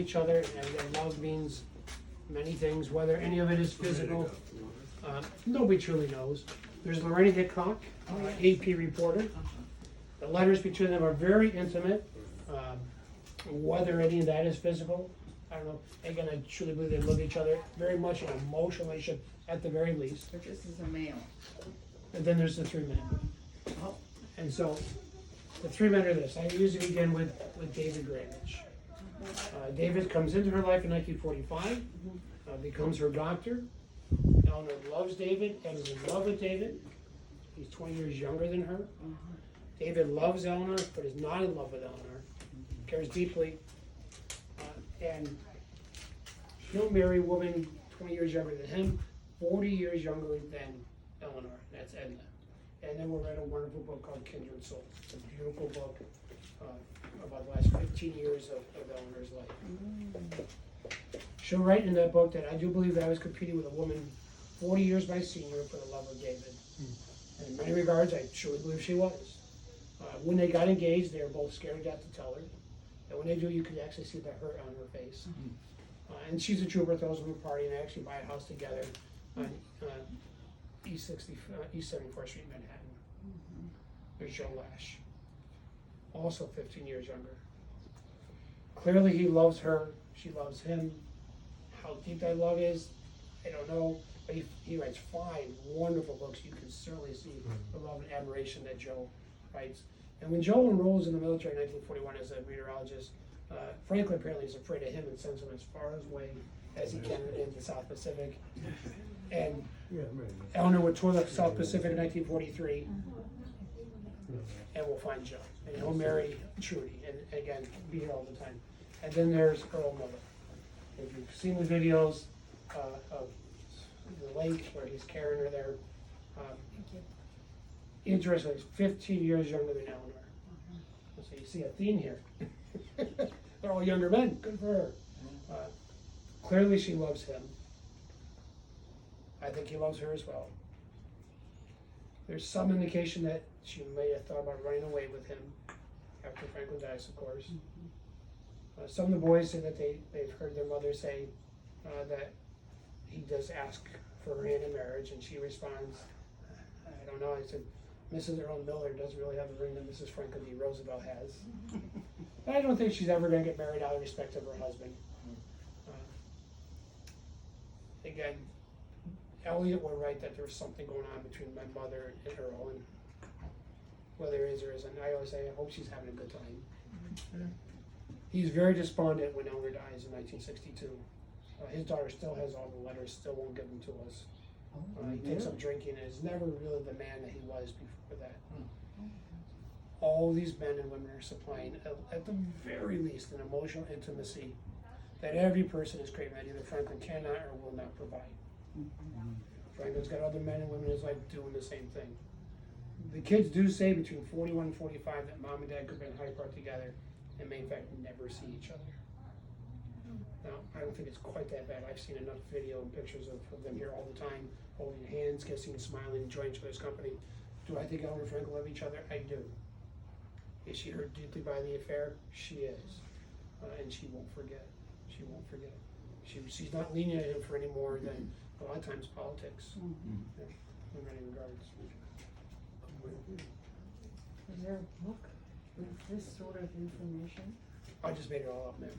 each other, and again, love means many things, whether any of it is physical, nobody truly knows. There's Lorena Hickok, AP reporter. The letters between them are very intimate. Whether any of that is physical, I don't know. Again, I truly believe they love each other very much, an emotional relationship at the very least. But this is a male. And then there's the three men. Oh. And so, the three men are this. I usually begin with David Granich. David comes into her life in 1945, becomes her doctor. Eleanor loves David and is in love with David. He's 20 years younger than her. David loves Eleanor, but is not in love with Eleanor. Cares deeply. And he'll marry a woman 20 years younger than him, 40 years younger than Eleanor. That's Edna. And then we'll write a wonderful book called Kindred Souls. It's a beautiful book about the last 15 years of Eleanor's life. She'll write in that book that I do believe that I was competing with a woman 40 years my senior for the love of David. And in many regards, I truly believe she was. When they got engaged, they were both scared to death to tell her. And when they do, you could actually see the hurt on her face. And she's a trooper, throws them a party, and they actually buy a house together on East 74th Street, Manhattan. There's Joe Lash, also 15 years younger. Clearly he loves her, she loves him. How deep that love is, I don't know. But he writes 5 wonderful books. You can certainly see the love and admiration that Joe writes. And when Joe enrolls in the military in 1941 as a meteorologist, Franklin apparently is afraid of him and sends him as far away as he can in the South Pacific. And Eleanor would tour the South Pacific in 1943 and will find Joe. And he'll marry Trudy and again, be here all the time. And then there's Earl Miller. If you've seen the videos of the lake where he's carrying her there, interestingly, he's 15 years younger than Eleanor. So you see a theme here. They're all younger men. Good for her. Clearly she loves him. I think he loves her as well. There's some indication that she may have thought about running away with him after Franklin dies, of course. Some of the boys say that they've heard their mother say that he does ask for her hand in marriage, and she responds, I don't know. I said, Mrs. Earl Miller doesn't really have the ring that Mrs. Franklin D. Roosevelt has. But I don't think she's ever going to get married out of respect of her husband. Again, Elliot will write that there was something going on between my mother and Earl, and whether it is or isn't, I always say, I hope she's having a good time. He's very despondent when Eleanor dies in 1962. His daughter still has all the letters, still won't give them to us. He takes up drinking and is never really the man that he was before that. All these men and women are supplying, at the very least, an emotional intimacy that every person is craving that either Franklin cannot or will not provide. Franklin's got other men and women in his life doing the same thing. The kids do say between 41 and 45 that mom and dad could have been Hyde Park together and may in fact never see each other. Now, I don't think it's quite that bad. I've seen enough video and pictures of them here all the time, holding hands, kissing, smiling, enjoying each other's company. Do I think Eleanor and Franklin love each other? I do. Is she hurt deeply by the affair? She is. And she won't forget. She won't forget. She's not lenient at him for any more than a lot of times politics, in many regards. Is there a book with this sort of information? I just made it all up, man.